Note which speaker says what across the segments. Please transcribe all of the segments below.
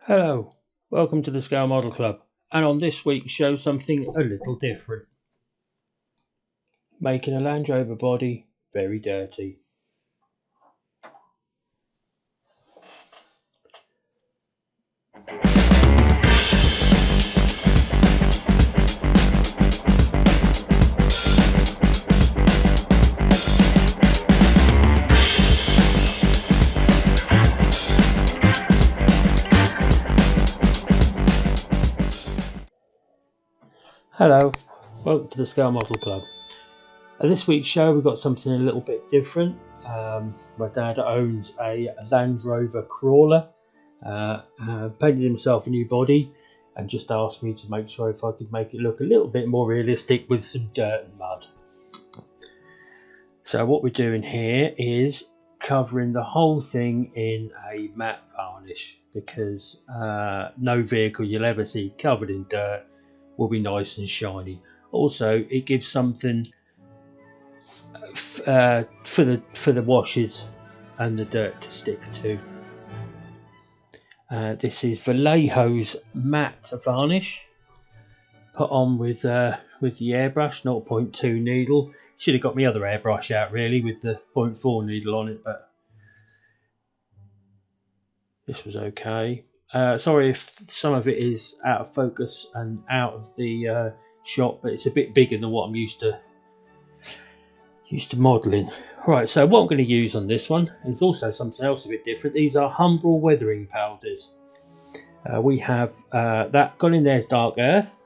Speaker 1: Hello, welcome to the Scale Model Club, and on this week's show something a little different. Making a Land Rover body very dirty. Hello, welcome to the Scale Model Club. This week's show we've got something a little bit different. My dad owns a Land Rover crawler, painted himself a new body and just asked me to make sure if I could make it look a little bit more realistic with some dirt and mud. So what we're doing here is covering the whole thing in a matte varnish, because no vehicle you'll ever see covered in dirt will be nice and shiny. Also, it gives something for the washes and the dirt to stick to. This is Vallejo's matte varnish, put on with the airbrush 0.2 needle. Should have got my other airbrush out really with the 0.4 needle on it, but this was okay. Sorry if some of it is out of focus and out of the shot, but it's a bit bigger than what I'm used to modelling. Right, so what I'm going to use on this one is also something else a bit different. These are Humbrol weathering powders. We have that gone in there is dark earth,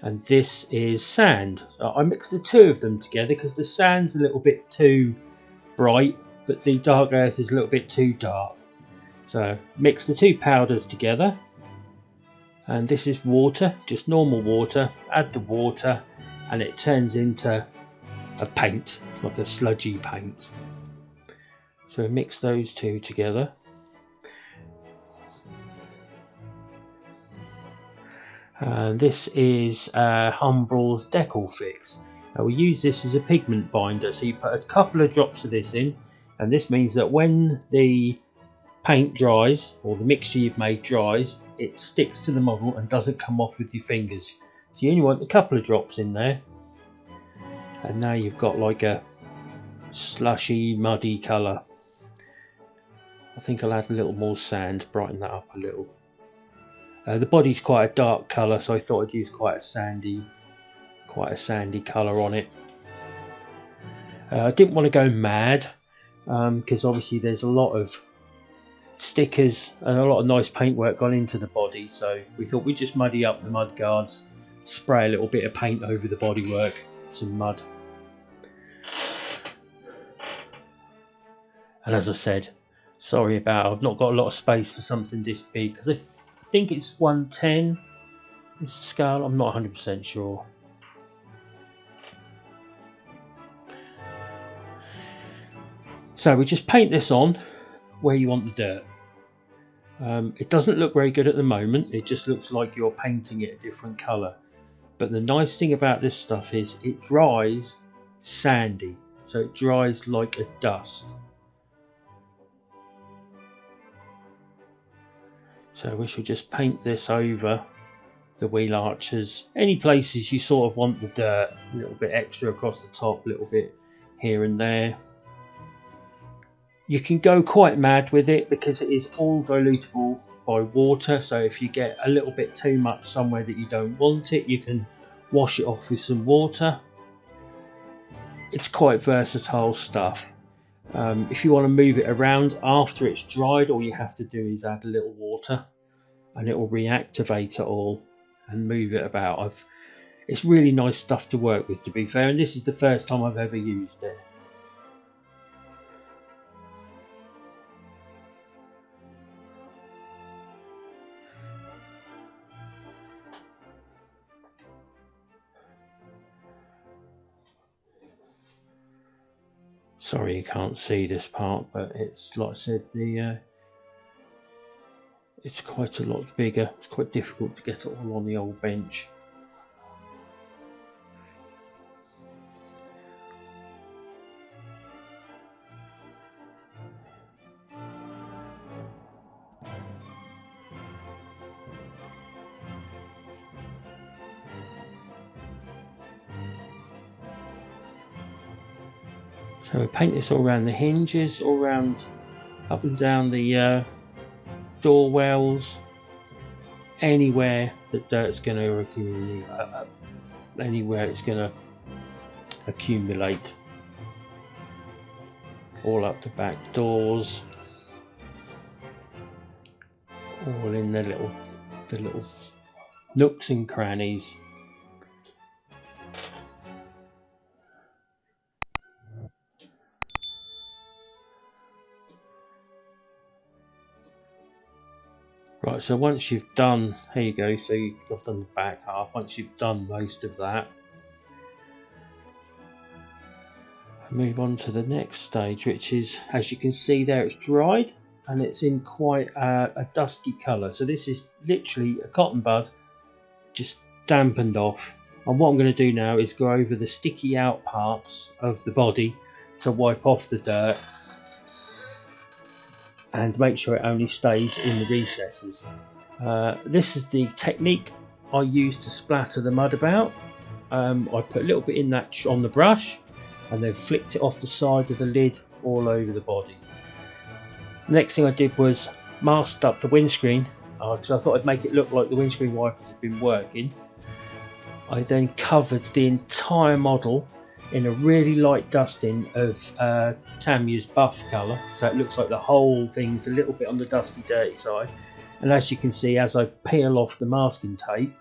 Speaker 1: and this is sand. So I mixed the two of them together because the sand's a little bit too bright, but the dark earth is a little bit too dark. So mix the two powders together, and this is water, just normal water. Add the water and it turns into a paint, like a sludgy paint. So mix those two together. This is Humbrol's Decal Fix. Now we use this as a pigment binder, so you put a couple of drops of this in, and this means that when the paint dries, or the mixture you've made dries, it sticks to the model and doesn't come off with your fingers. So you only want a couple of drops in there, and now you've got like a slushy, muddy colour. I think I'll add a little more sand, brighten that up a little. The body's quite a dark colour, so I thought I'd use quite a sandy colour on it. I didn't want to go mad, because obviously there's a lot of stickers and a lot of nice paintwork gone into the body, so we thought we'd just muddy up the mud guards, spray a little bit of paint over the bodywork, some mud. And as I said, sorry about I've not got a lot of space for something this big, because I think it's 110 is the scale, I'm not 100% sure. So we just paint this on where you want the dirt. It doesn't look very good at the moment, it just looks like you're painting it a different colour. But the nice thing about this stuff is it dries sandy, so it dries like a dust. So we should just paint this over the wheel arches. Any places you sort of want the dirt, a little bit extra across the top, a little bit here and there. You can go quite mad with it because it is all dilutable by water, so if you get a little bit too much somewhere that you don't want it, you can wash it off with some water. It's quite versatile stuff. If you want to move it around after it's dried, all you have to do is add a little water and it will reactivate it all and move it about. It's really nice stuff to work with, to be fair, and this is the first time I've ever used it. Sorry you can't see this part, but it's like I said, it's quite a lot bigger. It's quite difficult to get it all on the old bench. So we paint this all around the hinges, all around, up and down the door wells, anywhere that dirt's going to accumulate, anywhere it's going to accumulate, all up the back doors, all in the little nooks and crannies. Right, so once you've done, here you go, so I've done the back half. Once you've done most of that, move on to the next stage, which is, as you can see there, it's dried and it's in quite a dusty colour. So this is literally a cotton bud just dampened off. And what I'm going to do now is go over the sticky out parts of the body to wipe off the dirt and make sure it only stays in the recesses. This is the technique I use to splatter the mud about. I put a little bit in that on the brush and then flicked it off the side of the lid all over the body. Next thing I did was masked up the windscreen because I thought I'd make it look like the windscreen wipers had been working. I then covered the entire model in a really light dusting of Tamiya's buff colour, so it looks like the whole thing's a little bit on the dusty dirty side. And as you can see, as I peel off the masking tape,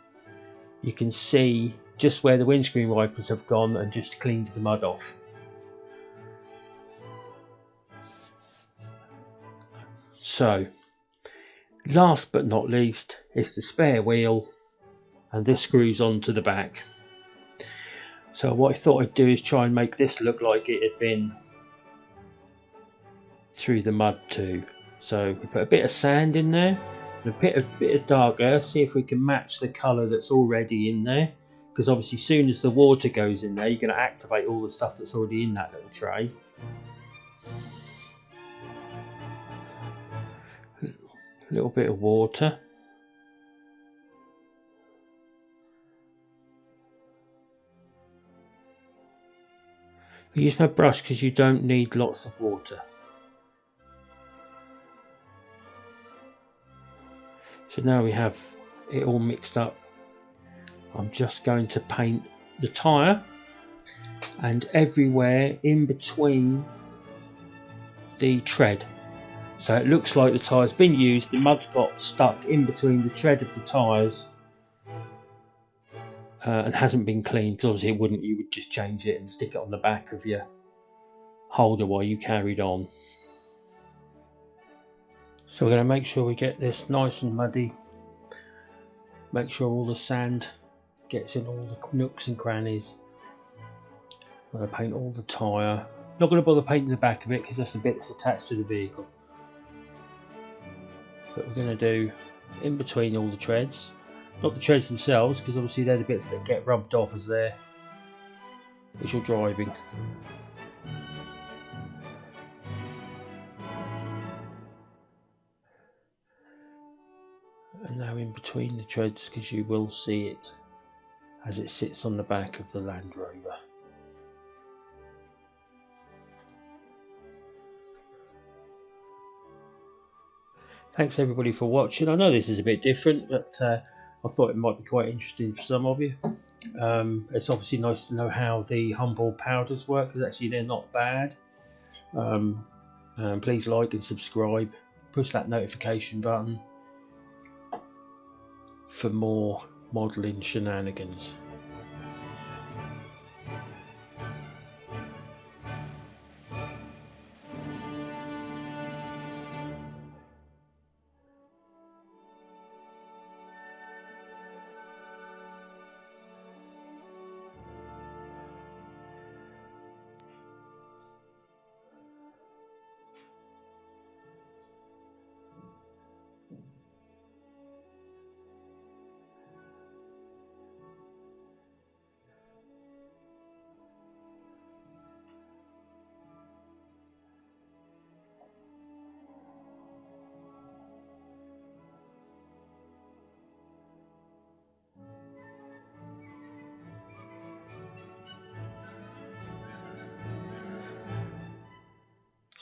Speaker 1: you can see just where the windscreen wipers have gone and just cleaned the mud off. So last but not least is the spare wheel, and this screws onto the back. So what I thought I'd do is try and make this look like it had been through the mud too. So we put a bit of sand in there and a bit of dark earth, see if we can match the colour that's already in there, because obviously as soon as the water goes in there, you're going to activate all the stuff that's already in that little tray. A little bit of water. I use my brush because you don't need lots of water. So now we have it all mixed up. I'm just going to paint the tyre and everywhere in between the tread. So it looks like the tyre's been used, the mud's got stuck in between the tread of the tyres and hasn't been cleaned, because obviously it wouldn't, you would just change it and stick it on the back of your holder while you carried on. So we're going to make sure we get this nice and muddy, make sure all the sand gets in all the nooks and crannies. I'm going to paint all the tyre. Not going to bother painting the back of it because that's the bit that's attached to the vehicle. But we're going to do in between all the treads. Not the treads themselves, because obviously they're the bits that get rubbed off as you're driving. And now in between the treads, because you will see it as it sits on the back of the Land Rover. Thanks everybody for watching. I know this is a bit different, but I thought it might be quite interesting for some of you. It's obviously nice to know how the Humble powders work, because actually they're not bad. Please like and subscribe. Push that notification button for more modelling shenanigans.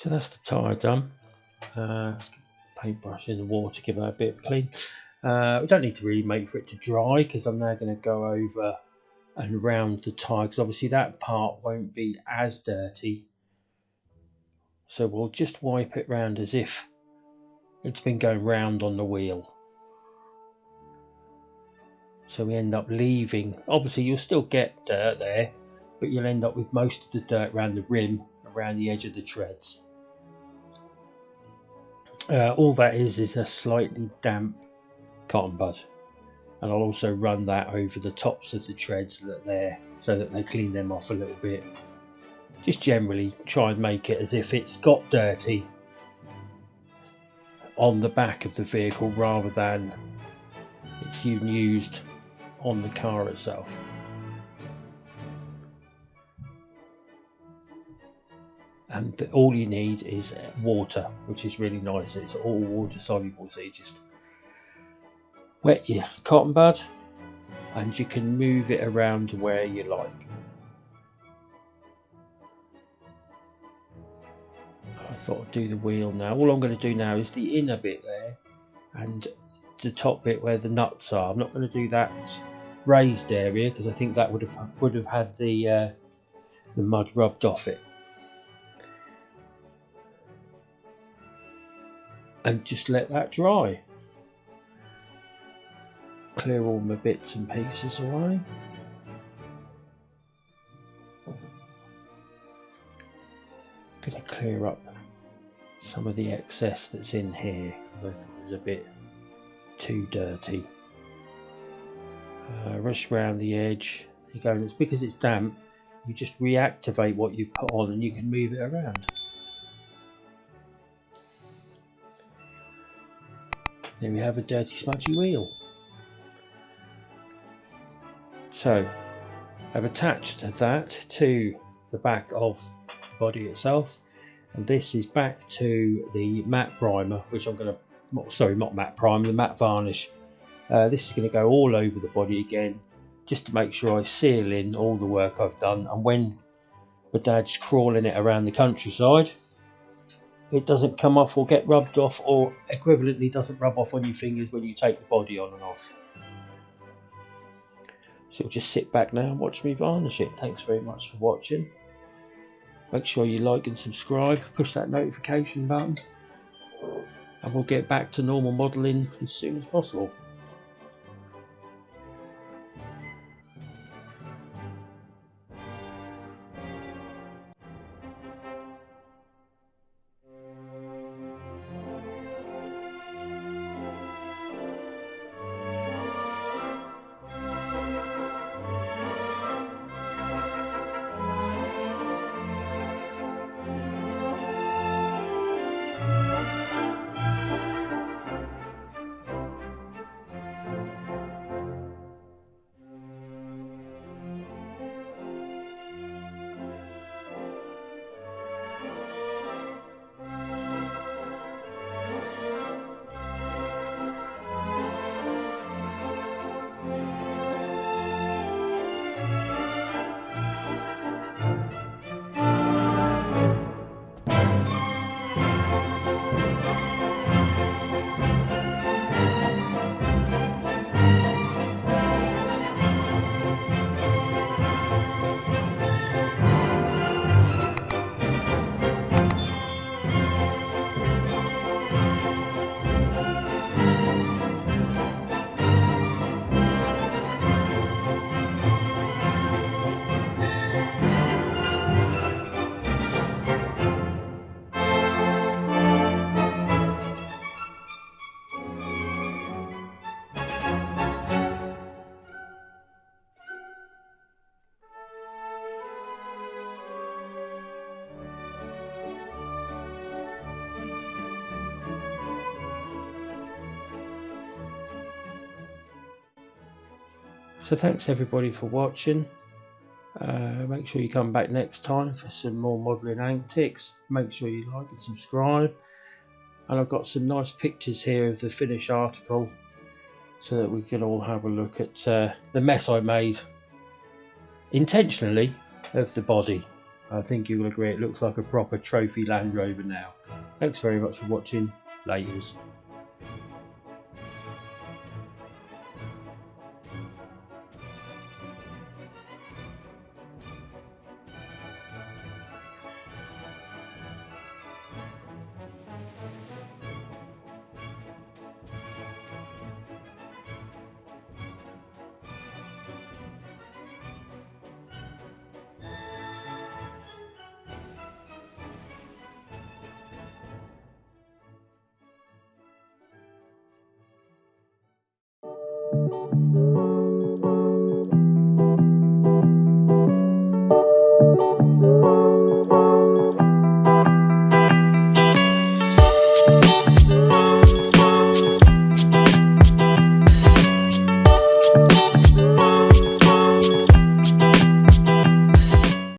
Speaker 1: So that's the tyre done. Let's get a paintbrush in the water, give it a bit of clean. We don't need to really wait for it to dry, because I'm now going to go over and round the tyre, because obviously that part won't be as dirty. So we'll just wipe it round as if it's been going round on the wheel. So we end up leaving, obviously you'll still get dirt there, but you'll end up with most of the dirt around the rim, around the edge of the treads. All that is a slightly damp cotton bud, and I'll also run that over the tops of the treads so that they clean them off a little bit. Just generally try and make it as if it's got dirty on the back of the vehicle rather than it's used on the car itself. And all you need is water, which is really nice. It's all water soluble, so you just wet your cotton bud and you can move it around to where you like. I thought I'd do the wheel now. All I'm going to do now is the inner bit there and the top bit where the nuts are. I'm not going to do that raised area because I think that would have had the mud rubbed off it. And just let that dry. Clear all my bits and pieces away. Gonna clear up some of the excess that's in here. It's a bit too dirty. Rush around the edge. You go, and it's because it's damp. You just reactivate what you put on, and you can move it around. There we have a dirty, smudgy wheel. So I've attached that to the back of the body itself, and this is back to the matte primer, which I'm going to, sorry, not matte primer, the matte varnish. This is going to go all over the body again, just to make sure I seal in all the work I've done, and when my dad's crawling it around the countryside, it doesn't come off or get rubbed off, or equivalently doesn't rub off on your fingers when you take the body on and off. So we'll just sit back now and watch me varnish it. Thanks very much for watching. Make sure you like and subscribe, push that notification button, and we'll get back to normal modelling as soon as possible. So thanks everybody for watching. Make sure you come back next time for some more modelling antics. Make sure you like and subscribe. And I've got some nice pictures here of the finished article so that we can all have a look at the mess I made intentionally of the body. I think you'll agree it looks like a proper trophy Land Rover now. Thanks very much for watching. Laters.